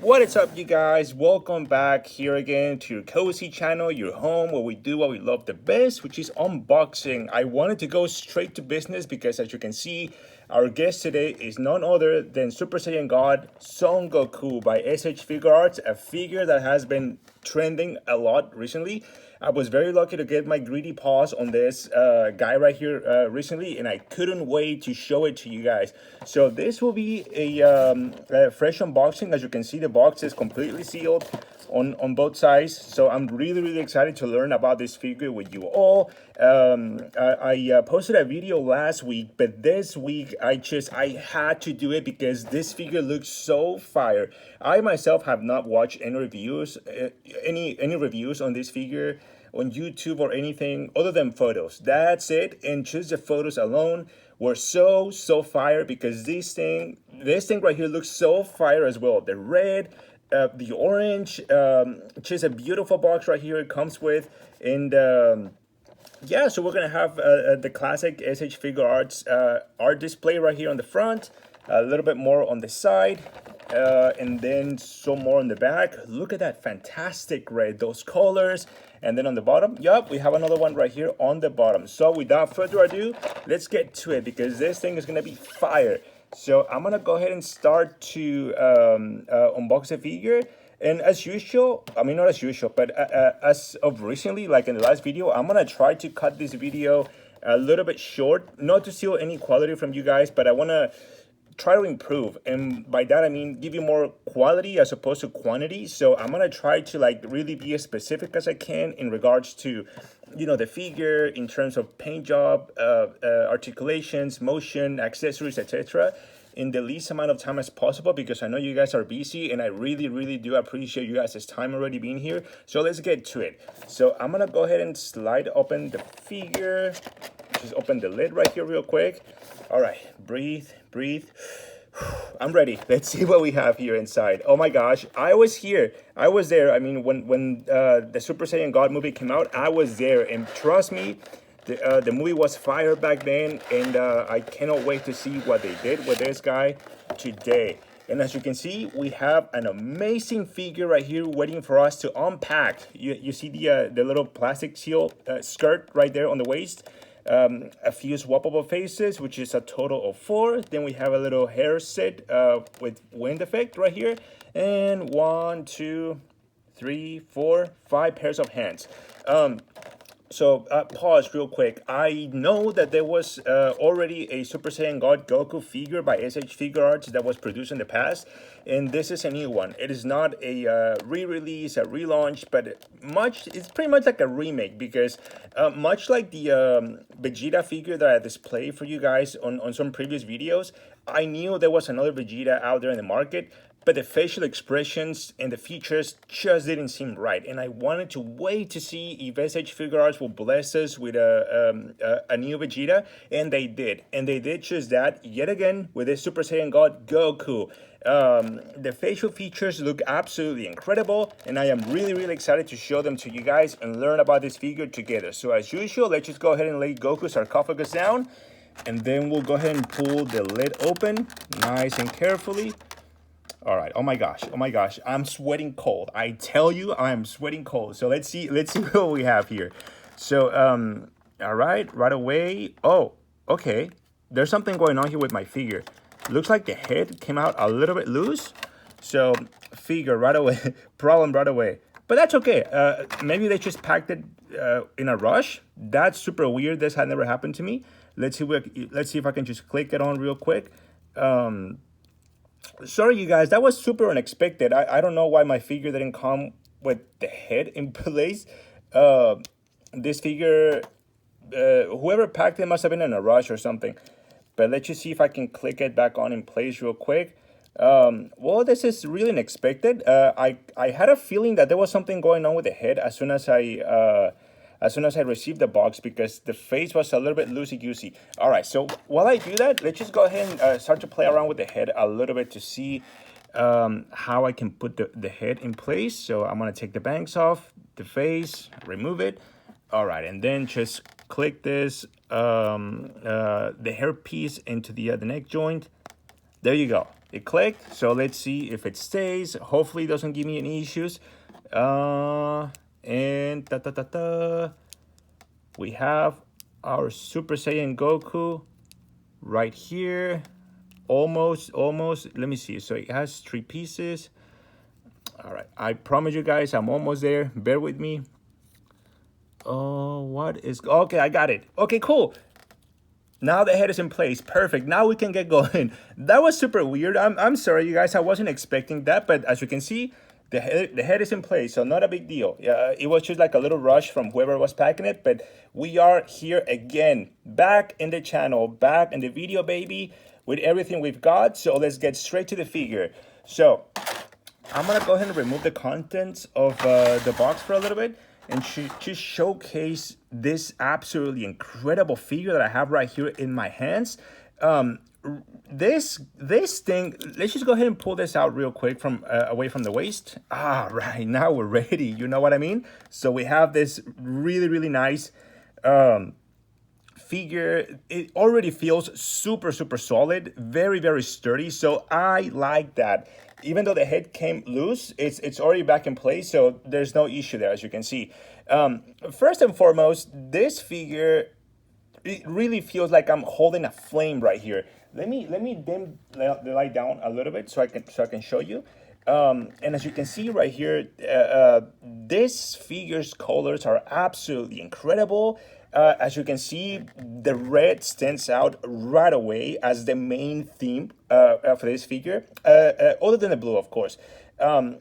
What is up, you guys? Welcome back here again to your cozy channel, your home where we do what we love the best, which is unboxing. I wanted to go straight to business because, as you can see, our guest today is none other than Super Saiyan God Son Goku by Figuarts, a figure that has been trending a lot recently. I was very lucky to get my greedy paws on this guy right here recently, and I couldn't wait to show it to you guys. So this will be a fresh unboxing. As you can see, the box is completely sealed on both sides. So I'm really excited to learn about this figure with you all. I posted a video last week, but this week I had to do it because this figure looks so fire. I myself have not watched any reviews, any reviews on this figure on YouTube or anything other than photos. That's it, and just the photos alone were so fire because this thing right here looks so fire as well. The red, the orange, just a beautiful box right here it comes with, and yeah, so we're gonna have the classic Figuarts art display right here on the front, a little bit more on the side, and then some more on the back. Look at that fantastic red, those colors. And then on the bottom, yup, we have another one right here on the bottom. So without further ado, let's get to it because this thing is gonna be fire. So I'm gonna go ahead and start to unbox the figure. And as usual, I mean, not as usual, but as of recently, like in the last video, I'm gonna try to cut this video a little bit short, not to steal any quality from you guys, but I wanna try to improve, and by that I mean give you more quality as opposed to quantity. So I'm gonna try to like really be as specific as I can in regards to, you know, the figure in terms of paint job, articulations, motion, accessories, etc., in the least amount of time as possible, because I know you guys are busy and I really do appreciate you guys' time already being here. So let's get to it. So I'm gonna go ahead and slide open the figure. Just open the lid right here real quick. All right, breathe. I'm ready. Let's see what we have here inside. Oh my gosh, I was here. I was there. I mean, when the Super Saiyan God movie came out, I was there. And trust me, the movie was fire back then. And I cannot wait to see what they did with this guy today. And as you can see, we have an amazing figure right here waiting for us to unpack. You see the little plastic seal skirt right there on the waist. A few swappable faces, which is a total of 4. Then we have a little hair set with wind effect right here, and 1, 2, 3, 4, 5 pairs of hands. So pause real quick. I know that there was already a Super Saiyan God Goku figure by Figuarts that was produced in the past, and this is a new one. It is not a re-release, a relaunch, but it's pretty much like a remake, because much like the Vegeta figure that I displayed for you guys on some previous videos, I knew there was another Vegeta out there in the market, but the facial expressions and the features just didn't seem right. And I wanted to wait to see if Figuarts will bless us with a new Vegeta, and they did. And they did just that yet again with the Super Saiyan God Goku. The facial features look absolutely incredible, and I am really excited to show them to you guys and learn about this figure together. So as usual, let's just go ahead and lay Goku's sarcophagus down, and then we'll go ahead and pull the lid open nice and carefully. All right. Oh my gosh. I'm sweating cold. I tell you, I'm sweating cold. So let's see what we have here. So all right, right away. Oh, okay. There's something going on here with my figure. Looks like the head came out a little bit loose. So figure right away, problem right away. But that's okay. Maybe they just packed it in a rush. That's super weird. This had never happened to me. Let's see if I can just click it on real quick. Sorry, you guys, that was super unexpected. I don't know why my figure didn't come with the head in place. This figure, whoever packed it must have been in a rush or something. But let's just see if I can click it back on in place real quick. Well, this is really unexpected. I had a feeling that there was something going on with the head as soon as I received the box, because the face was a little bit loosey-goosey. All right, so while I do that, let's just go ahead and start to play around with the head a little bit to see how I can put the head in place. So I'm going to take the bangs off, the face, remove it. All right, and then just click this, the hair piece into the neck joint. There you go. It clicked. So let's see if it stays. Hopefully it doesn't give me any issues. And we have our Super Saiyan Goku right here. Almost. Let me see. So it has 3 pieces. All right. I promise you guys, I'm almost there. Bear with me. Oh, what is... Okay, I got it. Okay, cool. Now the head is in place. Perfect. Now we can get going. That was super weird. I'm sorry, you guys. I wasn't expecting that. But as you can see, the head is in place. So not a big deal. It was just like a little rush from whoever was packing it. But we are here again. Back in the channel. Back in the video, baby. With everything we've got. So let's get straight to the figure. So I'm going to go ahead and remove the contents of the box for a little bit. And just showcase this absolutely incredible figure that I have right here in my hands. This thing, let's just go ahead and pull this out real quick from away from the waist. Right, now we're ready. You know what I mean? So we have this really nice figure. It already feels super solid, very sturdy. So I like that. Even though the head came loose, it's already back in place, so there's no issue there, as you can see. First and foremost, this figure, it really feels like I'm holding a flame right here. Let me dim the light down a little bit so I can show you. And as you can see right here, this figure's colors are absolutely incredible. As you can see, the red stands out right away as the main theme for this figure, other than the blue, of course.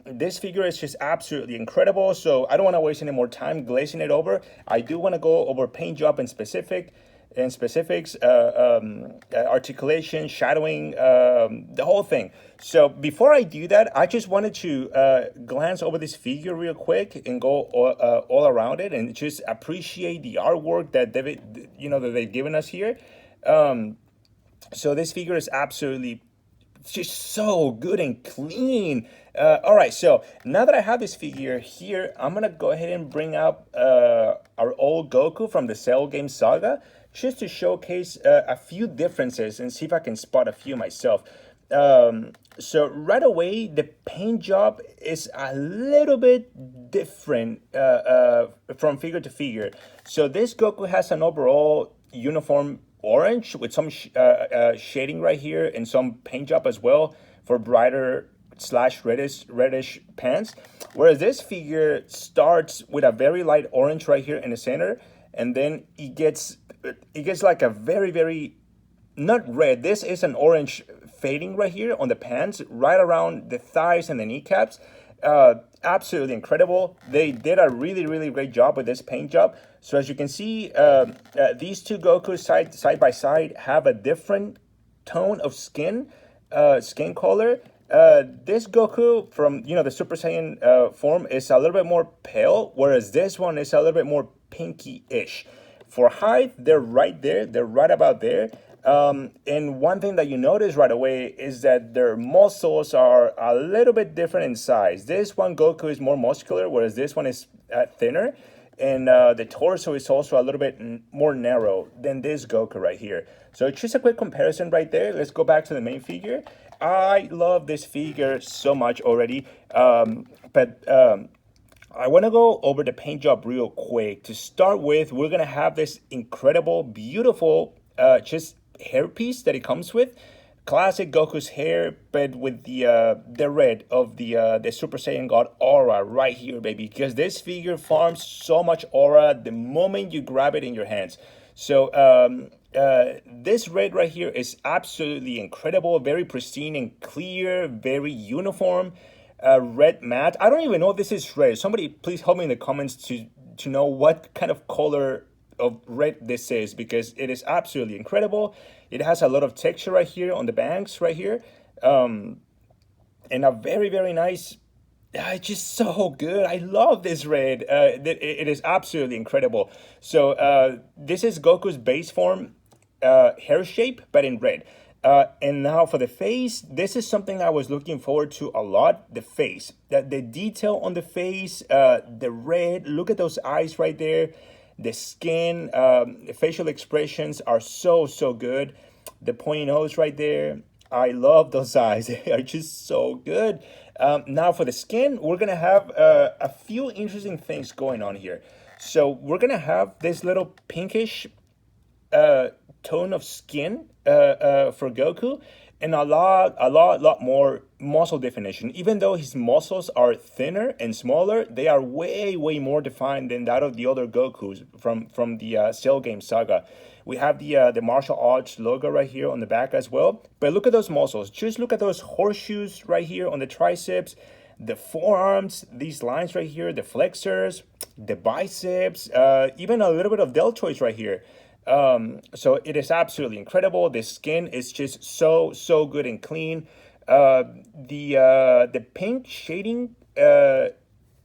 This figure is just absolutely incredible, so I don't want to waste any more time glazing it over. I do want to go over paint job in specifics, articulation, shadowing, the whole thing. So before I do that, I just wanted to glance over this figure real quick and go all around it and just appreciate the artwork that they've given us here. So this figure is absolutely just so good and clean. All right, so now that I have this figure here, I'm gonna go ahead and bring up our old Goku from the Cell Game Saga, just to showcase a few differences and see if I can spot a few myself. So right away, the paint job is a little bit different from figure to figure. So this Goku has an overall uniform orange with some shading right here and some paint job as well for brighter / reddish pants. Whereas this figure starts with a very light orange right here in the center, and then it gets like a very not red. This is an orange fading right here on the pants, right around the thighs and the kneecaps. Absolutely incredible. They did a really great job with this paint job. So as you can see, these two Gokus side by side have a different tone of skin color. This Goku from the Super Saiyan form is a little bit more pale, whereas this one is a little bit more pinky-ish. For height, they're right there. They're right about there. And one thing that you notice right away is that their muscles are a little bit different in size. This one Goku is more muscular, whereas this one is thinner. And the torso is also a little bit more narrow than this Goku right here. So just a quick comparison right there. Let's go back to the main figure. I love this figure so much already. But I want to go over the paint job real quick. To start with, we're going to have this incredible, beautiful, just hairpiece that it comes with. Classic Goku's hair, but with the red of the Super Saiyan God aura right here, baby. Because this figure farms so much aura the moment you grab it in your hands. So this red right here is absolutely incredible, very pristine and clear, very uniform. Red matte. I don't even know if this is red. Somebody please help me in the comments to know what kind of color of red this is, because it is absolutely incredible. It has a lot of texture right here on the banks right here, and a very nice. It's just so good. I love this red. It is absolutely incredible. So this is Goku's base form hair shape, but in red. And now for the face, this is something I was looking forward to a lot. The face, the detail on the face, the red. Look at those eyes right there. The skin, the facial expressions are so good. The pointy nose right there. I love those eyes. They are just so good. Now for the skin, we're gonna have a few interesting things going on here. So we're gonna have this little pinkish uh, tone of skin for Goku, and lot more muscle definition. Even though his muscles are thinner and smaller, they are way more defined than that of the other Gokus from the Cell Game saga. We have the martial arts logo right here on the back as well. But look at those muscles. Just look at those horseshoes right here on the triceps, the forearms, these lines right here, the flexors, the biceps, even a little bit of deltoids right here. So it is absolutely incredible. The skin is just so good and clean. The pink shading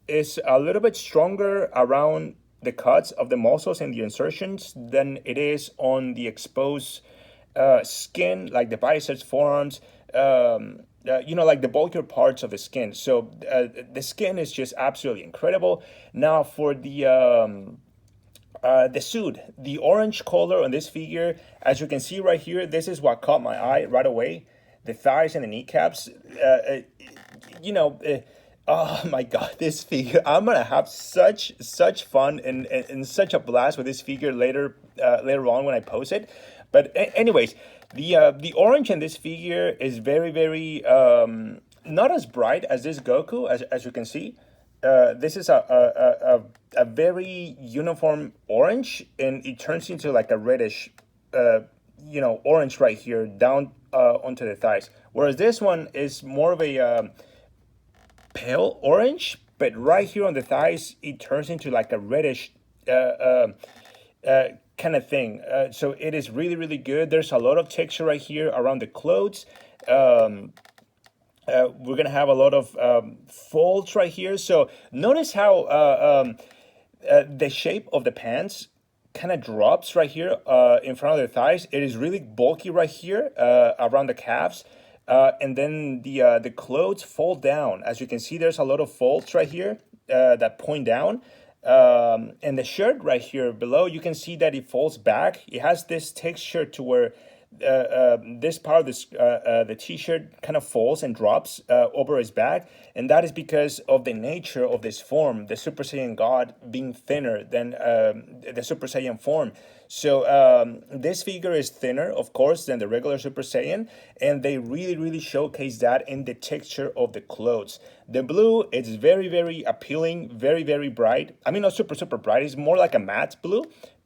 is a little bit stronger around the cuts of the muscles and the insertions than it is on the exposed skin, like the biceps, forearms. Like the bulkier parts of the skin. So the skin is just absolutely incredible. Now for the suit, the orange color on this figure, as you can see right here, this is what caught my eye right away. The thighs and the kneecaps. You know, oh my God, this figure! I'm gonna have such fun and such a blast with this figure later on when I post it. But anyways, the orange in this figure is very not as bright as this Goku, as you can see. This is a very uniform orange, and it turns into like a reddish, orange right here down onto the thighs. Whereas this one is more of a pale orange, but right here on the thighs, it turns into like a reddish kind of thing. So it is really good. There's a lot of texture right here around the clothes. We're gonna have a lot of folds right here. So notice how the shape of the pants kind of drops right here in front of the thighs. It is really bulky right here around the calves. And then the clothes fold down. As you can see, there's a lot of folds right here that point down. And the shirt right here below, you can see that it folds back. It has this texture to where this part of this the t-shirt kind of falls and drops over his back, and that is because of the nature of this form, the Super Saiyan God being thinner than the Super Saiyan form. So this figure is thinner, of course, than the regular Super Saiyan, and they really showcase that in the texture of the clothes. The blue, it's very appealing, very bright. I mean, not super bright. It's more like a matte blue,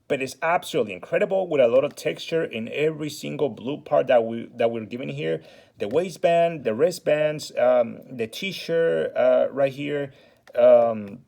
but it's absolutely incredible with a lot of texture in every single blue part that we're given here. The waistband, the wristbands, the t-shirt right here, and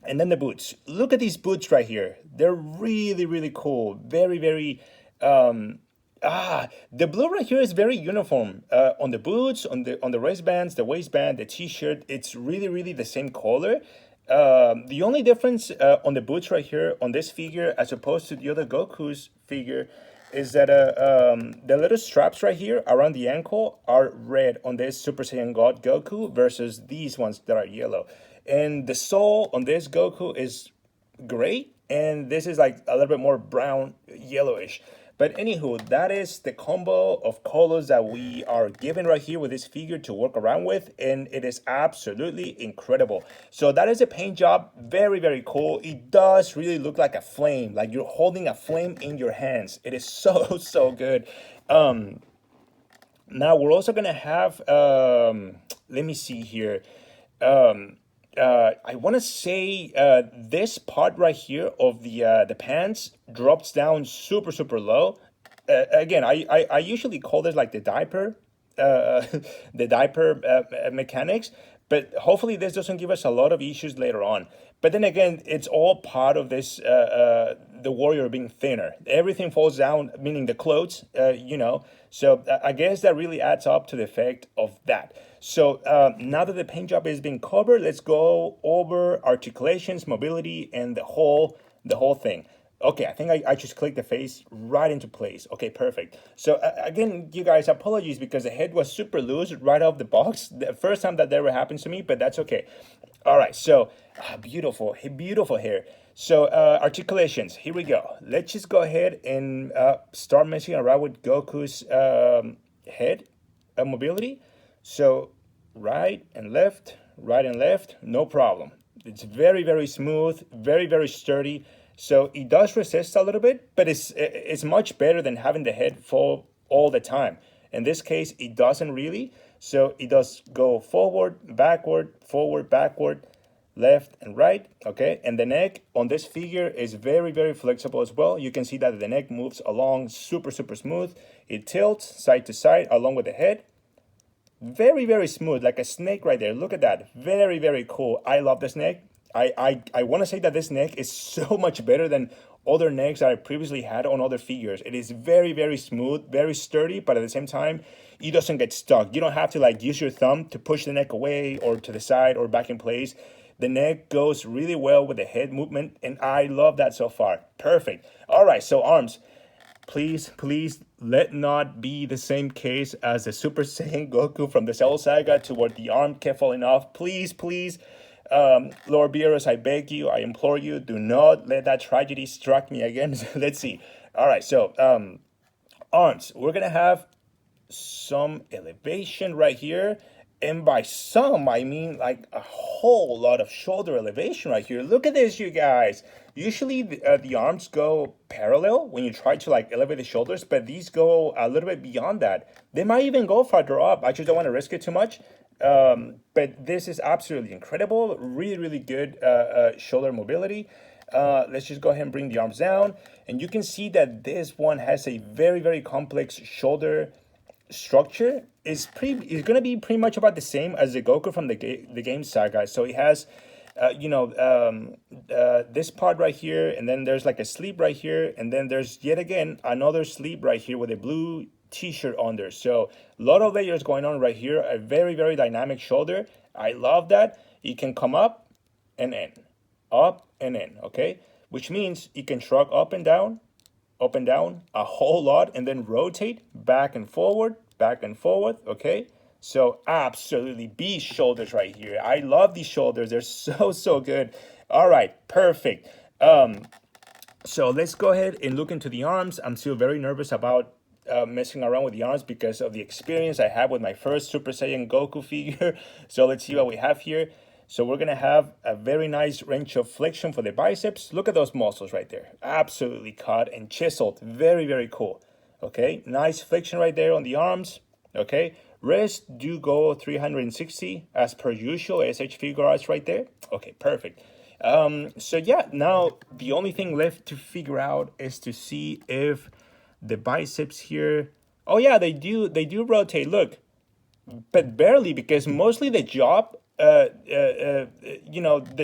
then the boots. Look at these boots right here. They're really cool. Very the blue right here is very uniform on the boots, on the wristbands, the waistband, the t-shirt. It's really the same color. The only difference on the boots right here on this figure as opposed to the other Goku's figure is that the little straps right here around the ankle are red on this Super Saiyan God Goku versus these ones that are yellow. And the sole on this Goku is gray, and this is like a little bit more brown yellowish. But anywho, that is the combo of colors that we are given right here with this figure to work around with, and it is absolutely incredible. So that is a paint job, very cool. It does really look like a flame, like you're holding a flame in your hands. It is so good. Now we're also gonna have, let me see here. I want to say this part right here of the pants drops down super low. Again, I usually call this like the diaper, the diaper mechanics, but hopefully this doesn't give us a lot of issues later on. But then again, it's all part of this the warrior being thinner. Everything falls down, meaning the clothes, So I guess that really adds up to the effect of that. So now that the paint job is being covered, let's go over articulations, mobility, and the whole thing. Okay, I think I just clicked the face right into place. Okay, perfect. So again, you guys, apologies because the head was super loose right off the box. The first time that ever happens to me, but that's okay. All right, so beautiful hair. So articulations, here we go. Let's just go ahead and start messing around with Goku's head. mobility. So right and left, no problem. It's very, very smooth, very, very sturdy. So it does resist a little bit, but it's much better than having the head fall all the time. In this case, it doesn't really. So it does go forward, backward, left and right, okay? And the neck on this figure is very, very flexible as well. You can see that the neck moves along super, super smooth. It tilts side to side along with the head. Very, very smooth, like a snake right there. Look at that. Very, very cool. I love this neck. I want to say that this neck is so much better than other necks that I previously had on other figures. It is very, very smooth, very sturdy, but at the same time, it doesn't get stuck. You don't have to like use your thumb to push the neck away or to the side or back in place. The neck goes really well with the head movement, and I love that so far. Perfect. All right, so arms. Please let not be the same case as the Super Saiyan Goku from the Cell Saga to where the arm kept falling off. Please, Lord Beerus, I beg you, I implore you, do not let that tragedy strike me again. Let's see. All right, so arms. We're going to have some elevation right here. And by some, I mean like a whole lot of shoulder elevation right here. Look at this, you guys. Usually the arms go parallel when you try to like elevate the shoulders, but these go a little bit beyond that. They might even go farther up. I just don't want to risk it too much. But this is absolutely incredible. Really, really good shoulder mobility. Let's just go ahead and bring the arms down. And you can see that this one has a very, very complex shoulder structure. Is going to be pretty much about the same as the Goku from the game saga. So it has, this part right here, and then there's like a sleeve right here, and then there's yet again another sleeve right here with a blue t-shirt under. So a lot of layers going on right here. A very, very dynamic shoulder. I love that. It can come up and in, up and in. Okay, which means it can shrug up and down a whole lot, and then rotate back and forward, okay? So absolutely beast shoulders right here. I love these shoulders. They're so good. All right, perfect. So let's go ahead and look into the arms. I'm still very nervous about messing around with the arms because of the experience I had with my first Super Saiyan Goku figure. So let's see what we have here. So we're going to have a very nice range of flexion for the biceps. Look at those muscles right there. Absolutely cut and chiseled. Very, very cool. Okay, nice flexion right there on the arms. Okay, wrist do go 360 as per usual. SH Figuarts right there. Okay, perfect. So yeah, now the only thing left to figure out is to see if the biceps here. Oh yeah, they do rotate. Look, but barely, because mostly the job. The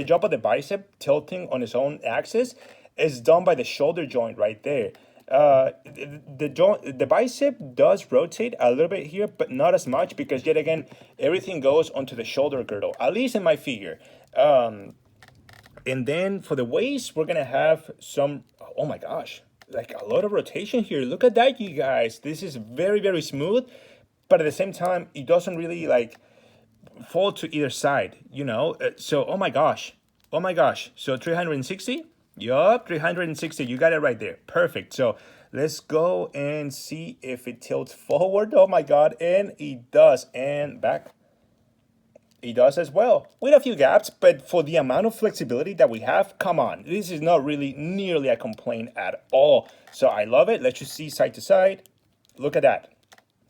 job of the bicep tilting on its own axis is done by the shoulder joint right there. The bicep does rotate a little bit here, but not as much, because yet again, everything goes onto the shoulder girdle, at least in my figure. And then for the waist, we're gonna have some, oh my gosh, like a lot of rotation here. Look at that, you guys. This is very, very smooth, but at the same time, it doesn't really like fall to either side, so oh my gosh, so 360. Yup, 360. You got it right there. Perfect. So let's go and see if it tilts forward. Oh my god, and it does. And back, it does as well, with a few gaps, but for the amount of flexibility that we have, come on, this is not really nearly a complaint at all. So I love it. Let's just see side to side. Look at that.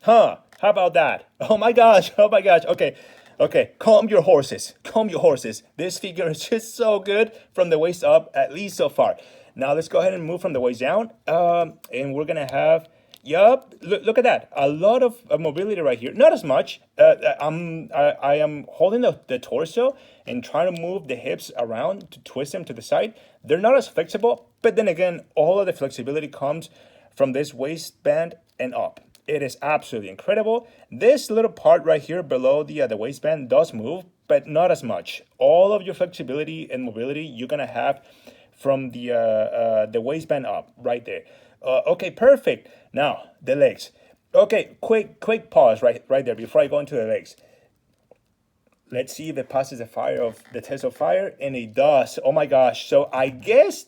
How about that? Oh my gosh. Okay, calm your horses. This figure is just so good from the waist up, at least so far. Now let's go ahead and move from the waist down. And we're gonna have, look at that. A lot of mobility right here. Not as much. I am holding the torso and trying to move the hips around to twist them to the side. They're not as flexible, but then again, all of the flexibility comes from this waistband and up. It is absolutely incredible. This little part right here below the waistband does move, but not as much. All of your flexibility and mobility you're gonna have from the waistband up right there. Okay, perfect. Now the legs. Okay, quick pause right there before I go into the legs. Let's see if it passes the fire of the test of fire, and it does. Oh my gosh! So I guess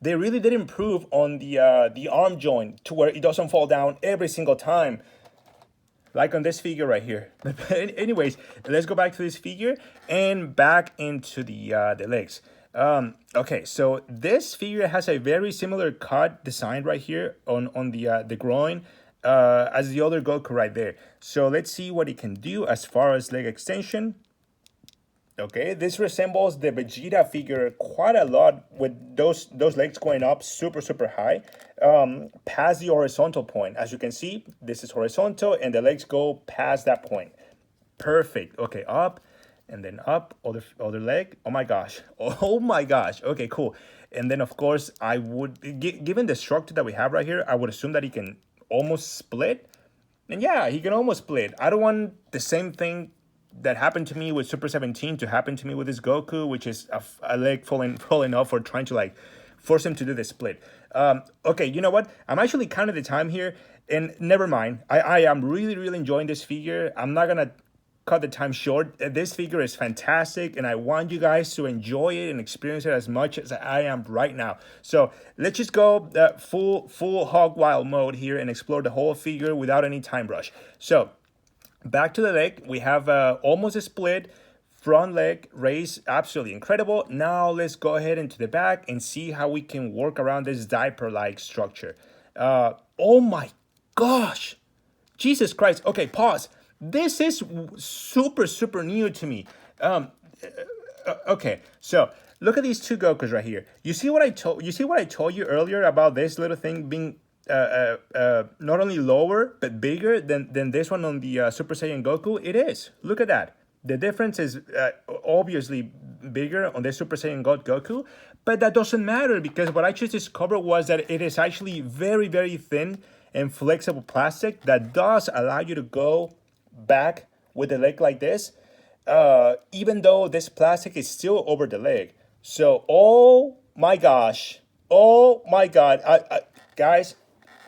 they really did improve on the arm joint to where it doesn't fall down every single time. like on this figure right here. But anyways, let's go back to this figure and back into the legs. Okay, so this figure has a very similar cut design right here on the groin as the other Goku right there. So let's see what he can do as far as leg extension. Okay, this resembles the Vegeta figure quite a lot with those legs going up super high past the horizontal point. As you can see, this is horizontal and the legs go past that point. Perfect. Okay, up and then up, other leg. Oh my gosh. Oh my gosh. Okay, cool. And then of course, I would, given the structure that we have right here, I would assume that he can almost split. And yeah, he can almost split. I don't want the same thing that happened to me with Super 17 to happen to me with this Goku, which is a leg falling off or trying to like force him to do the split. Okay, you know what? I'm actually counting the time here, and never mind. I am really enjoying this figure. I'm not gonna cut the time short. This figure is fantastic, and I want you guys to enjoy it and experience it as much as I am right now. So let's just go full hog wild mode here and explore the whole figure without any time rush. So back to the leg, we have almost a split front leg raise, absolutely incredible. Now let's go ahead into the back and see how we can work around this diaper-like structure. Oh my gosh, Jesus Christ. Okay, pause. This is super new to me. Okay, so look at these two Gokus right here. You see what I told you earlier about this little thing being not only lower but bigger than this one on the Super Saiyan Goku? It is. Look at that. The difference is obviously bigger on the Super Saiyan God Goku, but that doesn't matter because what I just discovered was that it is actually very thin and flexible plastic that does allow you to go back with the leg like this, even though this plastic is still over the leg. So, oh my gosh, oh my God, guys,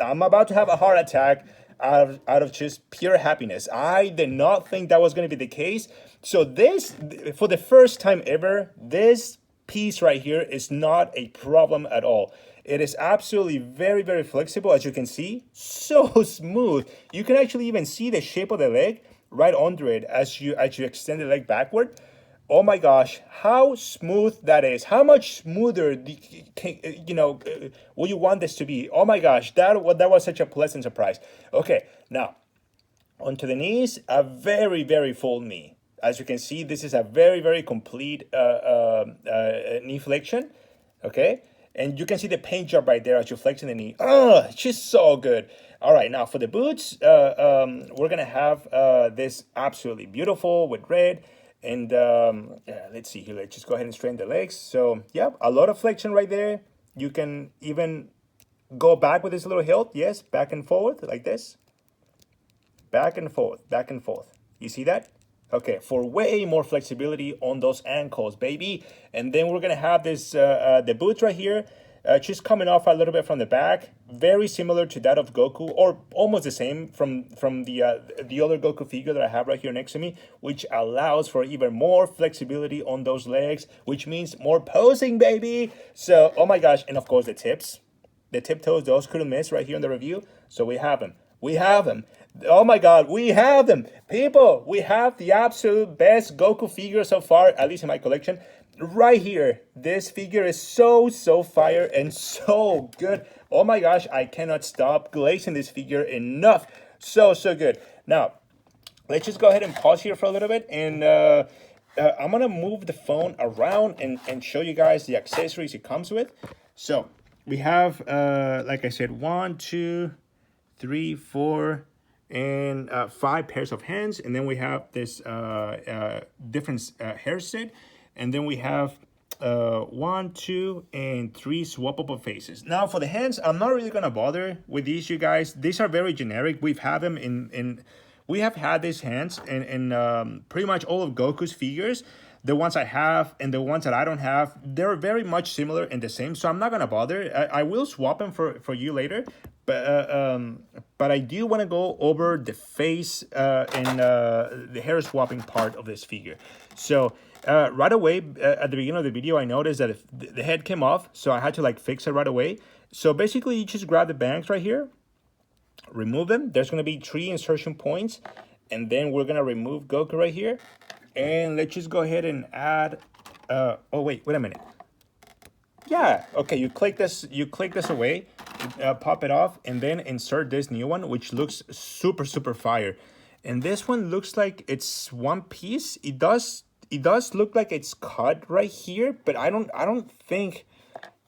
I'm about to have a heart attack out of just pure happiness. I did not think that was going to be the case. So this, for the first time ever, this piece right here is not a problem at all. It is absolutely very flexible, as you can see. So smooth. You can actually even see the shape of the leg right under it as you extend the leg backward. Oh my gosh, how smooth that is. How much smoother will you want this to be? Oh my gosh, that was such a pleasant surprise. Okay, now onto the knees, a very full knee. As you can see, this is a very complete knee flexion. Okay, and you can see the paint job right there as you're flexing the knee. Oh, it's just so good. All right, now for the boots, we're gonna have this absolutely beautiful with red. And let's see here. Let's just go ahead and straighten the legs. So yeah, a lot of flexion right there. You can even go back with this little hilt. Yes, back and forth like this. Back and forth. You see that? Okay, for way more flexibility on those ankles, baby. And then we're gonna have this the boots right here. Just coming off a little bit from the back, very similar to that of Goku, or almost the same from the other Goku figure that I have right here next to me, which allows for even more flexibility on those legs, which means more posing, baby. So, oh my gosh, and of course the tiptoes, those couldn't miss right here in the review. So we have them. Oh my God, we have them, people. We have the absolute best Goku figure so far, at least in my collection. Right here, this figure is so fire and so good. Oh my gosh, I cannot stop glazing this figure enough. So good. Now, let's just go ahead and pause here for a little bit, and I'm gonna move the phone around and show you guys the accessories it comes with. So we have, like I said, 1, 2, 3, 4, and 5 pairs of hands, and then we have this different hair set. And then we have 1, 2, and 3 swappable faces. Now for the hands, I'm not really gonna bother with these, you guys. These are very generic. We've had them we have had these hands in pretty much all of Goku's figures. The ones I have and the ones that I don't have, they're very much similar and the same. So I'm not gonna bother. I will swap them for you later. But I do want to go over the face and the hair swapping part of this figure. So right away at the beginning of the video, I noticed that if the head came off, so I had to like fix it right away. So basically, you just grab the bangs right here. remove them. There's going to be 3 insertion points, and then we're going to remove Goku right here. And let's just go ahead and add, oh wait a minute. Yeah, okay, you click this away, pop it off, and then insert this new one, which looks super, super fire. And this one looks like it's one piece. It does look like it's cut right here, but I don't think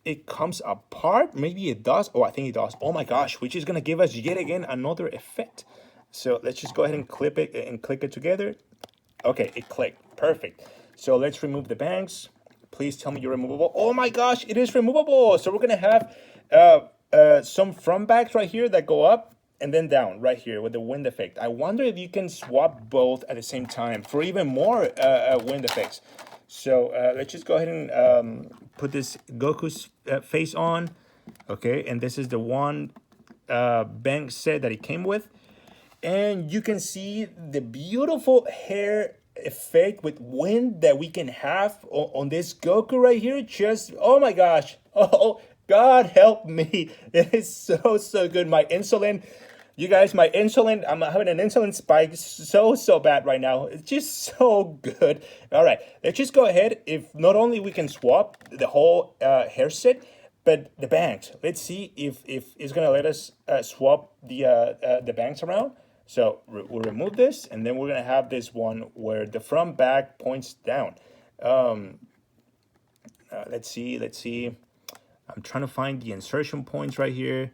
it comes apart. Maybe it does. Oh, I think it does. Oh my gosh, which is gonna give us yet again another effect. So let's just go ahead and clip it and click it together. Okay, it clicked. Perfect. So let's remove the bangs. Please tell me you're removable. Oh my gosh, it is removable. So we're gonna have some front bags right here that go up and then down right here with the wind effect. I wonder if you can swap both at the same time for even more wind effects. So let's just go ahead and put this Goku's face on. Okay, and this is the one bang set that it came with. And you can see the beautiful hair effect with wind that we can have on this Goku right here. Just, oh my gosh. Oh, God help me. It is so good. My insulin, you guys, my insulin, I'm having an insulin spike so bad right now. It's just so good. All right, let's just go ahead. If not only we can swap the whole hair set, but the bangs. Let's see if it's gonna let us swap the bangs around. So we'll remove this, and then we're gonna have this one where the front back points down. Let's see. I'm trying to find the insertion points right here.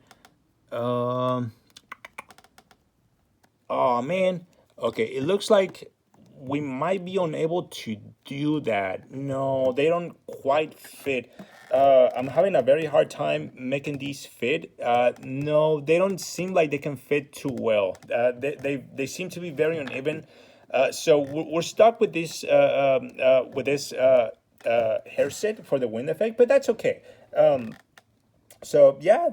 Oh man. Okay, it looks like we might be unable to do that. No, they don't quite fit. I'm having a very hard time making these fit. No, they don't seem like they can fit too well. They seem to be very uneven. So we're stuck with this hair set for the wind effect, but that's okay. So yeah,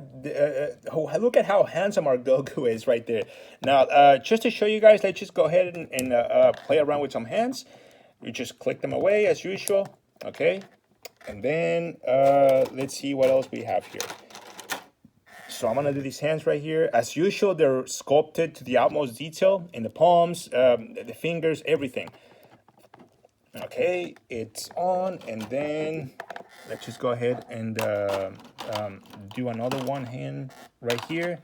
look at how handsome our Goku is right there. Now, just to show you guys, let's just go ahead and play around with some hands. You just click them away as usual, okay? And then let's see what else we have here. So I'm gonna do these hands right here. As usual, they're sculpted to the utmost detail in the palms, the fingers, everything. Okay, it's on, and then let's just go ahead and do another one hand right here.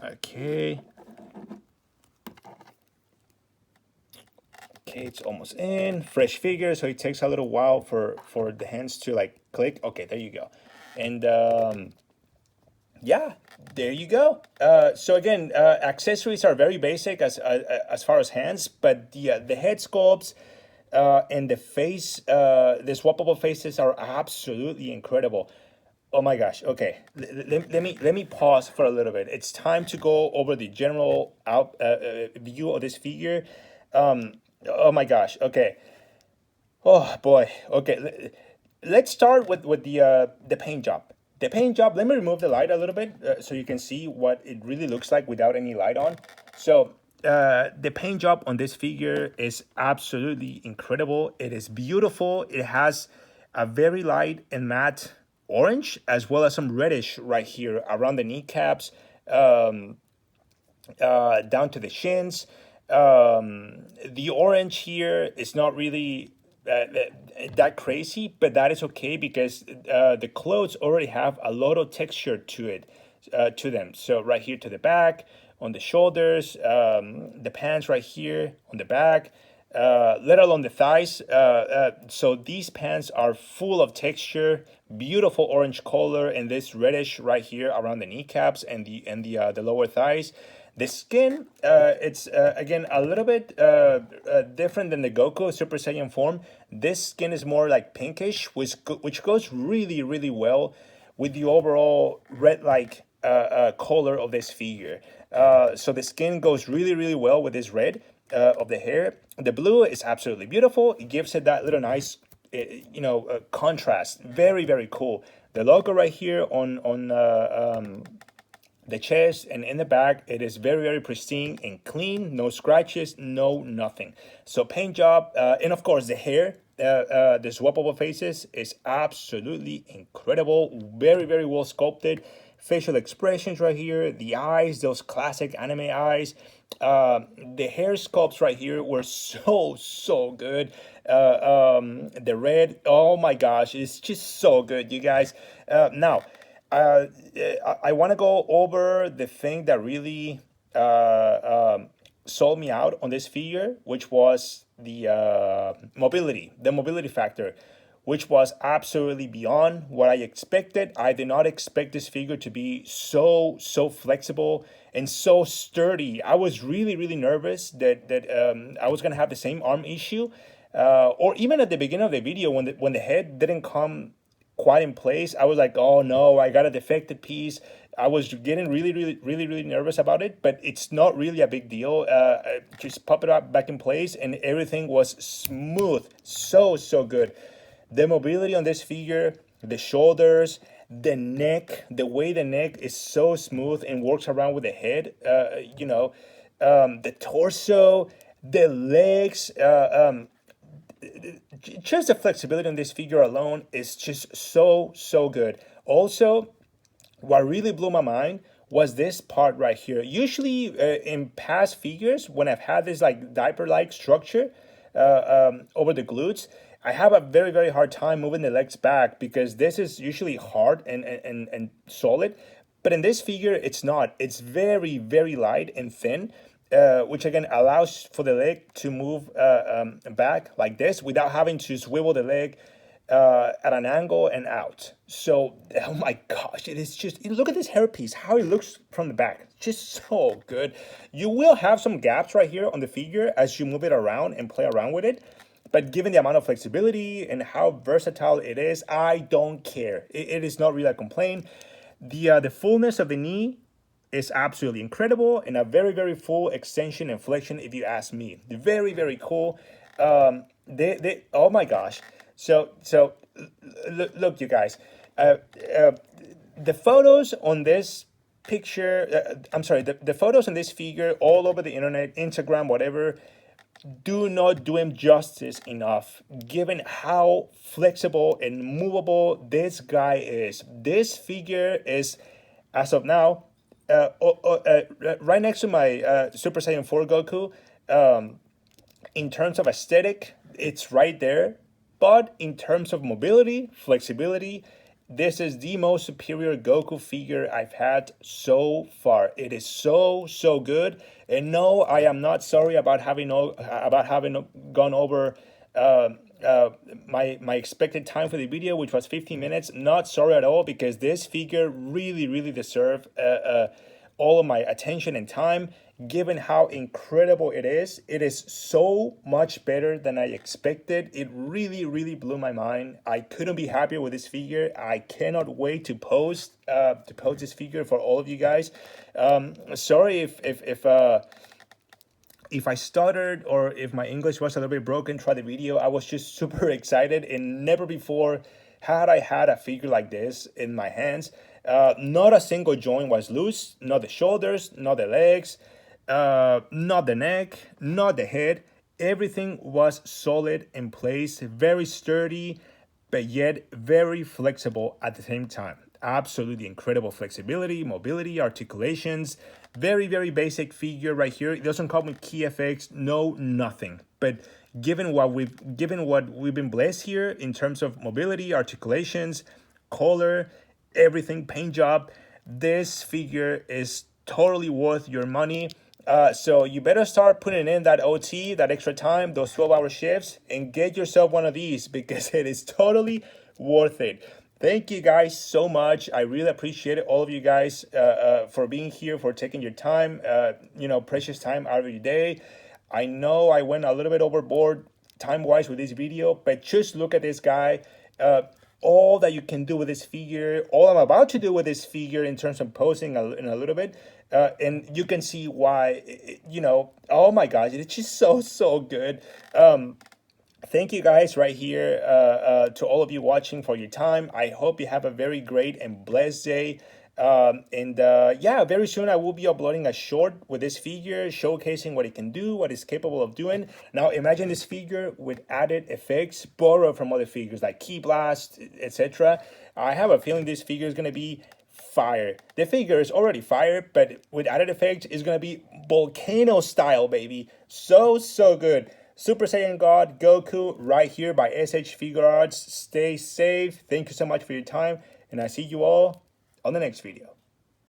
Okay, it's almost in. Fresh figure, so it takes a little while for the hands to like click. Okay, there you go. And yeah, there you go. So again, accessories are very basic as far as hands, but the head sculpts and the face, the swappable faces are absolutely incredible. Oh my gosh. Okay, let me pause for a little bit. It's time to go over the general view of this figure. Oh my gosh. Okay. Oh boy. Okay. Let's start with the paint job. The paint job. Let me remove the light a little bit so you can see what it really looks like without any light on. So the paint job on this figure is absolutely incredible. It is beautiful. It has a very light and matte orange, as well as some reddish right here around the kneecaps, down to the shins. The orange here is not really that crazy, but that is okay because the clothes already have a lot of texture to it, to them. So right here to the back, on the shoulders, the pants right here on the back, let alone the thighs. So these pants are full of texture, beautiful orange color, and this reddish right here around the kneecaps and the lower thighs. The skin, it's again a little bit different than the Goku Super Saiyan form. This skin is more like pinkish, which goes really well with the overall red-like color of this figure. So the skin goes really well with this red of the hair. The blue is absolutely beautiful. It gives it that little nice, contrast. Very cool. The logo right here on the chest and in the back, it is very pristine and clean. No scratches, no nothing. So paint job, and of course the hair, the swappable faces is absolutely incredible. Very well sculpted. facial expressions right here, the eyes, those classic anime eyes. The hair sculpts right here were so good. The red, oh my gosh, it's just so good, you guys. Now, I want to go over the thing that really sold me out on this figure, which was the mobility factor, which was absolutely beyond what I expected. I did not expect this figure to be so flexible and so sturdy. I was really nervous that I was gonna have the same arm issue, or even at the beginning of the video when the head didn't come quite in place. I was like, oh no, I got a defective piece. I was getting really nervous about it, but it's not really a big deal. Just pop it up back in place, and everything was smooth, so good. The mobility on this figure, the shoulders, the neck, the way the neck is so smooth and works around with the head. The torso, the legs. Just the flexibility on this figure alone is just so good. Also, what really blew my mind was this part right here. Usually, in past figures, when I've had this like diaper-like structure over the glutes, I have a very hard time moving the legs back because this is usually hard and solid. But in this figure, it's not. It's very light and thin, which again allows for the leg to move back like this without having to swivel the leg at an angle and out. So, oh my gosh, it is just, look at this hairpiece, how it looks from the back. Just so good. You will have some gaps right here on the figure as you move it around and play around with it. But given the amount of flexibility and how versatile it is, I don't care. It is not really a complaint. The fullness of the knee is absolutely incredible and a very full extension and flexion, if you ask me. Very cool. Oh my gosh. So look, you guys. The photos on this picture, the photos on this figure all over the internet, Instagram, whatever, do not do him justice enough given how flexible and movable this guy is. This figure is, as of now, right next to my Super Saiyan 4 Goku. In terms of aesthetic, it's right there. But in terms of mobility, flexibility, this is the most superior Goku figure I've had so far. It is so good. And no, I am not sorry about having gone over my expected time for the video, which was 15 minutes. Not sorry at all, because this figure really deserved all of my attention and time. Given how incredible it is so much better than I expected. It really blew my mind. I couldn't be happier with this figure. I cannot wait to post this figure for all of you guys. Sorry if I stuttered or if my English was a little bit broken throughout the video. I was just super excited, and never before had I had a figure like this in my hands. Not a single joint was loose. Not the shoulders, not the legs. Not the neck, not the head. Everything was solid in place, very sturdy, but yet very flexible at the same time. Absolutely incredible flexibility, mobility, articulations. Very basic figure right here. It doesn't come with key effects, no nothing. But given what we've been blessed here in terms of mobility, articulations, color, everything, paint job, this figure is totally worth your money. So you better start putting in that OT, that extra time, those 12-hour shifts, and get yourself one of these, because it is totally worth it. Thank you guys so much. I really appreciate it, all of you guys, for being here, for taking your time, precious time out of your day. I know I went a little bit overboard time-wise with this video, but just look at this guy. All that you can do with this figure, all I'm about to do with this figure in terms of posing in a little bit, and you can see why, oh my gosh, it's just so good. Thank you guys right here to all of you watching for your time. I hope you have a very great and blessed day. Yeah, very soon I will be uploading a short with this figure, showcasing what it can do, what it's capable of doing. Now imagine this figure with added effects borrowed from other figures like Key Blast, etc. I have a feeling this figure is going to be fire. The figure is already fire, but with added effects, it's gonna be volcano style, baby. So, so good. Super Saiyan God Goku right here by SH Figuarts. Stay safe. Thank you so much for your time, and I see you all on the next video.